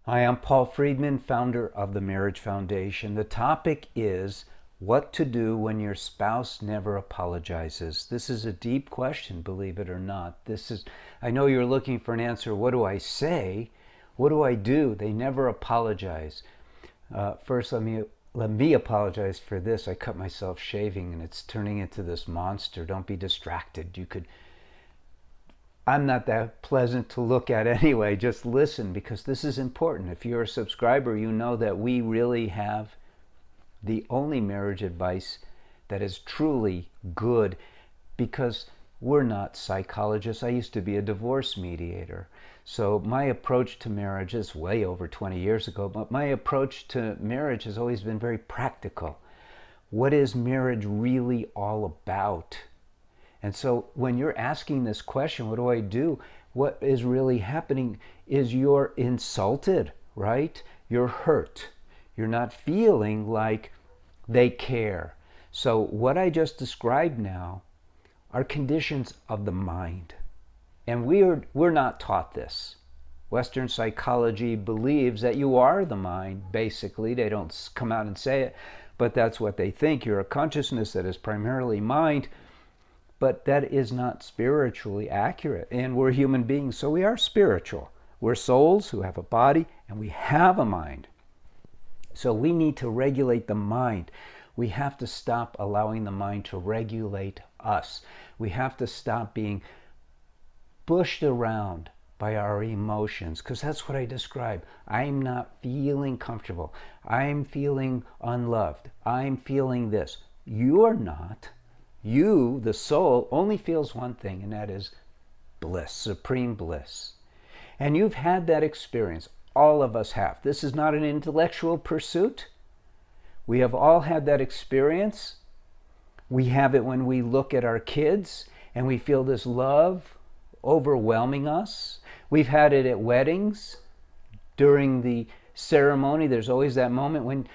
Hi, I'm Paul Friedman, founder of the Marriage Foundation. The topic is what to do when your spouse never apologizes. This is a deep question, believe it or not. I know you're looking for an answer. What do I say? What do I do? They never apologize. First, let me apologize for this. I cut myself shaving and it's turning into this monster. Don't be distracted. I'm not that pleasant to look at anyway. Just listen, because this is important. If you're a subscriber, you know that we really have the only marriage advice that is truly good, because we're not psychologists. I used to be a divorce mediator. So my approach to marriage is way over 20 years ago, but my approach to marriage has always been very practical. What is marriage really all about? And so when you're asking this question, what do I do? What is really happening is you're insulted, right? You're hurt. You're not feeling like they care. So what I just described now are conditions of the mind. And we're not taught this. Western psychology believes that you are the mind, basically. They don't come out and say it, but that's what they think. You're a consciousness that is primarily mind. But that is not spiritually accurate. And we're human beings, so we are spiritual. We're souls who have a body, and we have a mind. So we need to regulate the mind. We have to stop allowing the mind to regulate us. We have to stop being pushed around by our emotions, because that's what I describe. I'm not feeling comfortable. I'm feeling unloved. I'm feeling this. You're not. You, the soul, only feels one thing, and that is bliss, supreme bliss. And you've had that experience. All of us have. This is not an intellectual pursuit. We have all had that experience. We have it when we look at our kids and we feel this love overwhelming us. We've had it at weddings. During the ceremony, there's always that moment when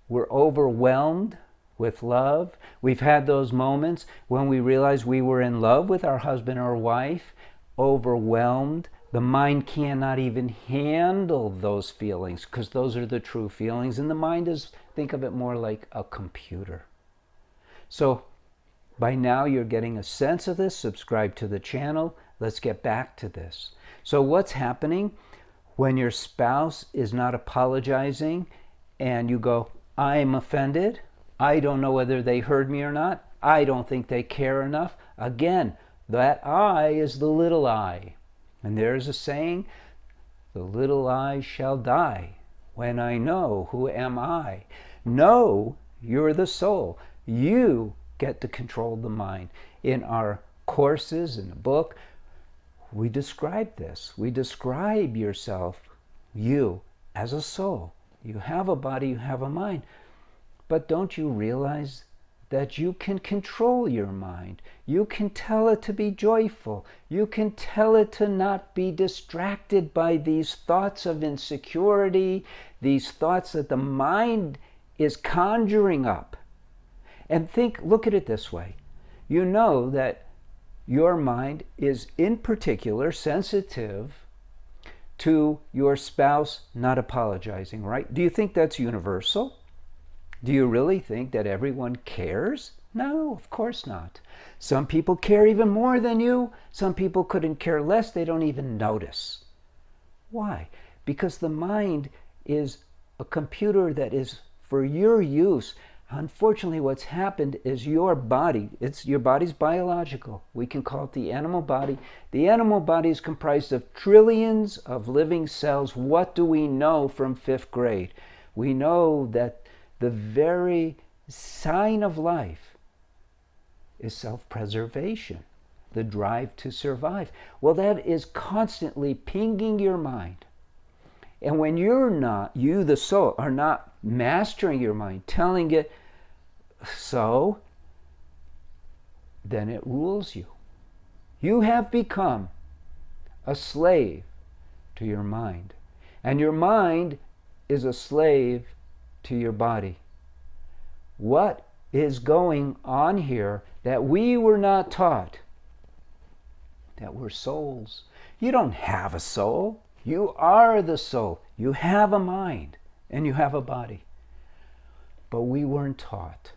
we're overwhelmed with love. We've had those moments when we realize we were in love with our husband or wife, overwhelmed. The mind cannot even handle those feelings, because those are the true feelings. And the mind is, think of it more like a computer. So by now you're getting a sense of this. Subscribe to the channel. Let's get back to this. So what's happening when your spouse is not apologizing and you go, I'm offended? I don't know whether they heard me or not. I don't think they care enough. Again, that I is the little I. And there's a saying, the little I shall die when I know who am I. No, you're the soul. You get to control the mind. In our courses, in the book, we describe this. We describe yourself, you, as a soul. You have a body, you have a mind. But don't you realize that you can control your mind? You can tell it to be joyful. You can tell it to not be distracted by these thoughts of insecurity, these thoughts that the mind is conjuring up. And look at it this way. You know that your mind is in particular sensitive to your spouse not apologizing, right? Do you think that's universal? Do you really think that everyone cares? No, of course not. Some people care even more than you. Some people couldn't care less. They don't even notice. Why? Because the mind is a computer that is for your use. Unfortunately, what's happened is your body's biological. We can call it the animal body. The animal body is comprised of trillions of living cells. What do we know from 5th grade? We know that the very sign of life is self-preservation, the drive to survive. Well, that is constantly pinging your mind. And when you, the soul, are not mastering your mind, telling it so, then it rules you. You have become a slave to your mind. And your mind is a slave to your body. What is going on here that we were not taught? That we're souls. You don't have a soul. You are the soul. You have a mind and you have a body. But we weren't taught.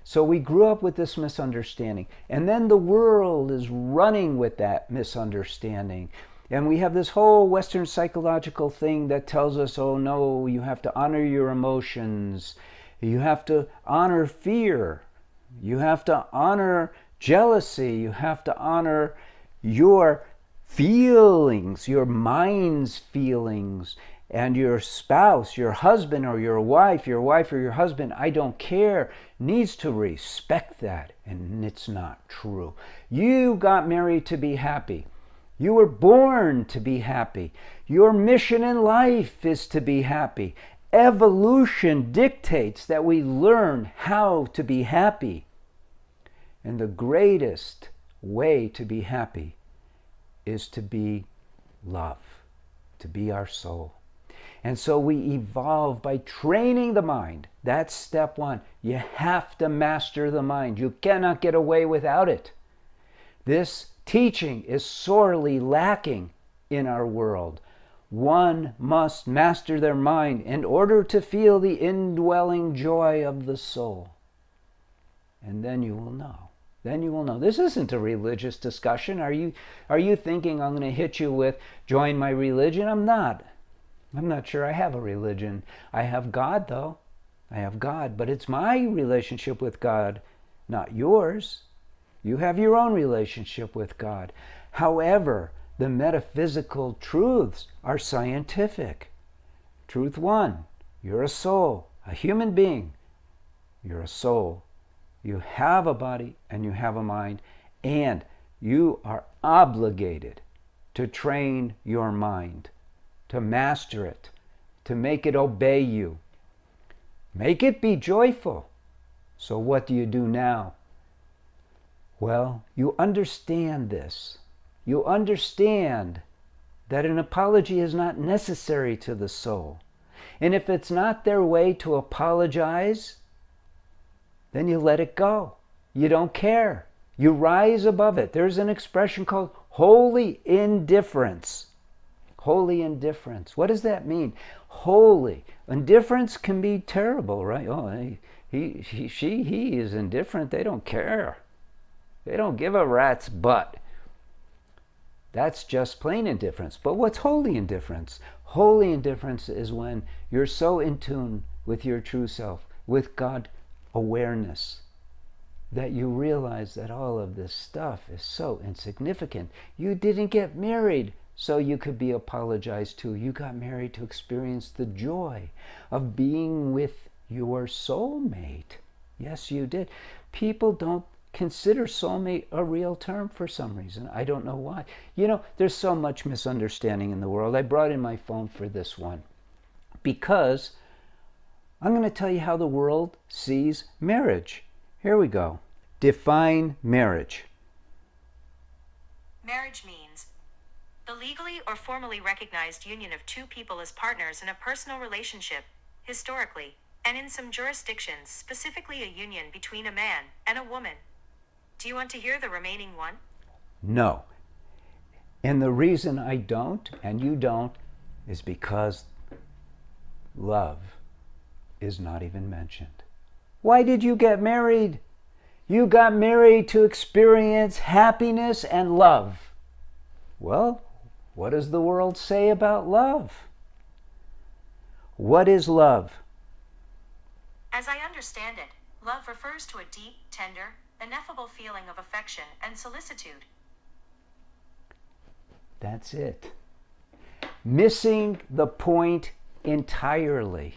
So we grew up with this misunderstanding. And then the world is running with that misunderstanding. And we have this whole Western psychological thing that tells us, oh no, you have to honor your emotions. You have to honor fear. You have to honor jealousy. You have to honor your feelings, your mind's feelings. And your spouse, your husband or your wife or your husband, I don't care, needs to respect that. And it's not true. You got married to be happy. You were born to be happy. Your mission in life is to be happy. Evolution dictates that we learn how to be happy. And the greatest way to be happy is to be love, to be our soul. And so we evolve by training the mind. That's step one. You have to master the mind. You cannot get away without it. This teaching is sorely lacking in our world. One must master their mind in order to feel the indwelling joy of the soul. And then you will know. Then you will know. This isn't a religious discussion. Are you thinking I'm going to hit you with, join my religion? I'm not. I'm not sure I have a religion. I have God, though. I have God, but it's my relationship with God, not yours. You have your own relationship with God. However, the metaphysical truths are scientific. Truth one, you're a soul, a human being. You're a soul. You have a body and you have a mind, and you are obligated to train your mind, to master it, to make it obey you. Make it be joyful. So what do you do now? Well, you understand this. You understand that an apology is not necessary to the soul. And if it's not their way to apologize, then you let it go. You don't care. You rise above it. There's an expression called holy indifference. Holy indifference. What does that mean? Holy. Indifference can be terrible, right? Oh, he is indifferent. They don't care. They don't give a rat's butt. That's just plain indifference. But what's holy indifference? Holy indifference is when you're so in tune with your true self, with God awareness, that you realize that all of this stuff is so insignificant. You didn't get married so you could be apologized to. You got married to experience the joy of being with your soulmate. Yes, you did. People don't consider soulmate a real term for some reason. I don't know why. You know, there's so much misunderstanding in the world. I brought in my phone for this one because I'm going to tell you how the world sees marriage. Here we go. Define marriage. Marriage means the legally or formally recognized union of two people as partners in a personal relationship, historically, and in some jurisdictions, specifically a union between a man and a woman. Do you want to hear the remaining one? No. And the reason I don't, and you don't, is because love is not even mentioned. Why did you get married? You got married to experience happiness and love. Well, what does the world say about love? What is love? As I understand it, love refers to a deep, tender, ineffable feeling of affection and solicitude. That's it. Missing the point entirely.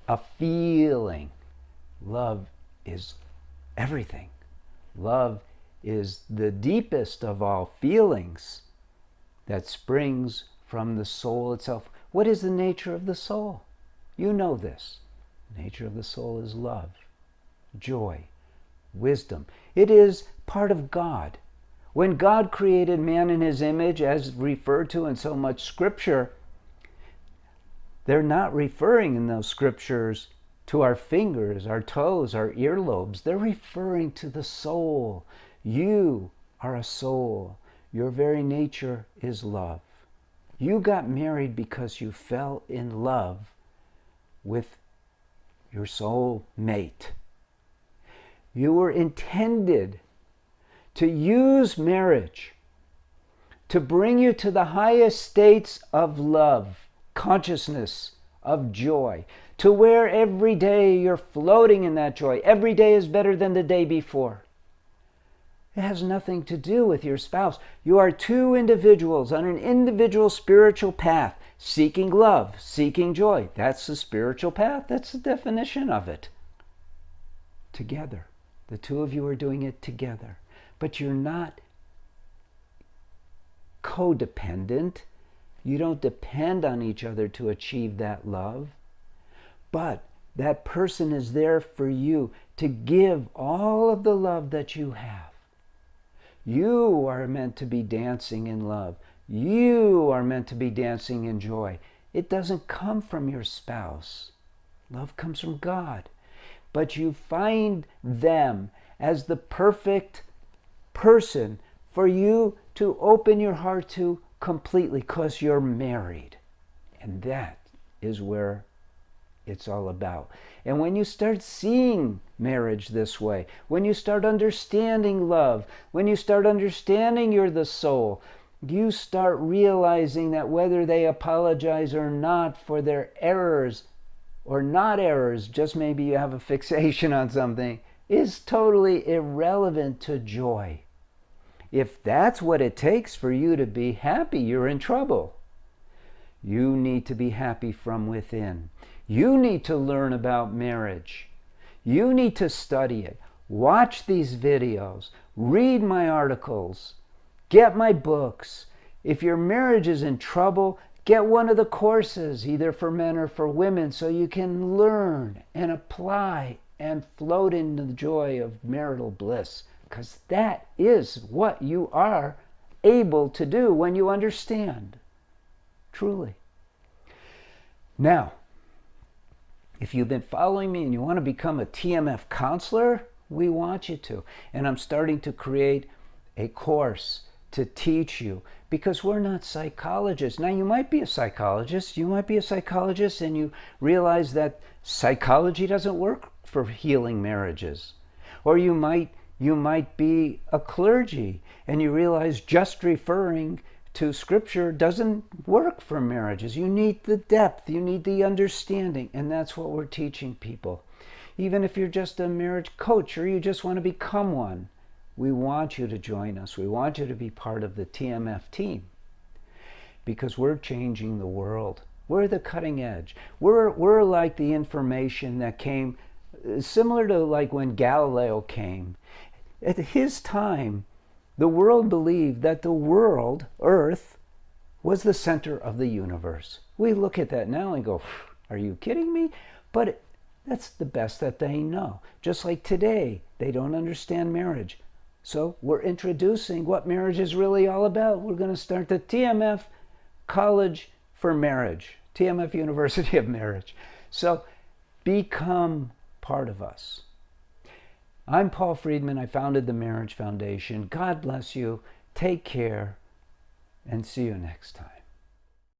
A feeling. Love is everything. Love is the deepest of all feelings that springs from the soul itself. What is the nature of the soul? You know this. The nature of the soul is love, joy, wisdom. It is part of God. When God created man in his image, as referred to in so much scripture, they're not referring in those scriptures to our fingers, our toes, our earlobes. They're referring to the soul. You are a soul. Your very nature is love. You got married because you fell in love with your soul mate. You were intended to use marriage to bring you to the highest states of love, consciousness, of joy, to where every day you're floating in that joy. Every day is better than the day before. It has nothing to do with your spouse. You are two individuals on an individual spiritual path, seeking love, seeking joy. That's the spiritual path. That's the definition of it. Together. The two of you are doing it together. But you're not codependent. You don't depend on each other to achieve that love. But that person is there for you to give all of the love that you have. You are meant to be dancing in love. You are meant to be dancing in joy. It doesn't come from your spouse. Love comes from God. But you find them as the perfect person for you to open your heart to completely, because you're married. And that is where it's all about. And when you start seeing marriage this way, when you start understanding love, when you start understanding you're the soul, you start realizing that whether they apologize or not for their errors or not errors, just maybe you have a fixation on something, is totally irrelevant to joy. If that's what it takes for you to be happy, you're in trouble. You need to be happy from within. You need to learn about marriage. You need to study it. Watch these videos. Read my articles. Get my books. If your marriage is in trouble, get one of the courses, either for men or for women, so you can learn and apply and float into the joy of marital bliss. Because that is what you are able to do when you understand. Truly. Now, if you've been following me and you want to become a TMF counselor, we want you to. And I'm starting to create a course to teach you, because we're not psychologists. Now, you might be a psychologist. You might be a psychologist and you realize that psychology doesn't work for healing marriages. Or you might be a clergy and you realize just referring to Scripture doesn't work for marriages. You need the depth, you need the understanding, and that's what we're teaching people. Even if you're just a marriage coach or you just want to become one, we want you to join us. We want you to be part of the TMF team, because we're changing the world. We're the cutting edge. We're like the information that came, similar to like when Galileo came. At his time, the world believed that the world, Earth, was the center of the universe. We look at that now and go, are you kidding me? But that's the best that they know. Just like today, they don't understand marriage. So we're introducing what marriage is really all about. We're going to start the TMF College for Marriage, TMF University of Marriage. So become part of us. I'm Paul Friedman. I founded the Marriage Foundation. God bless you. Take care, and see you next time.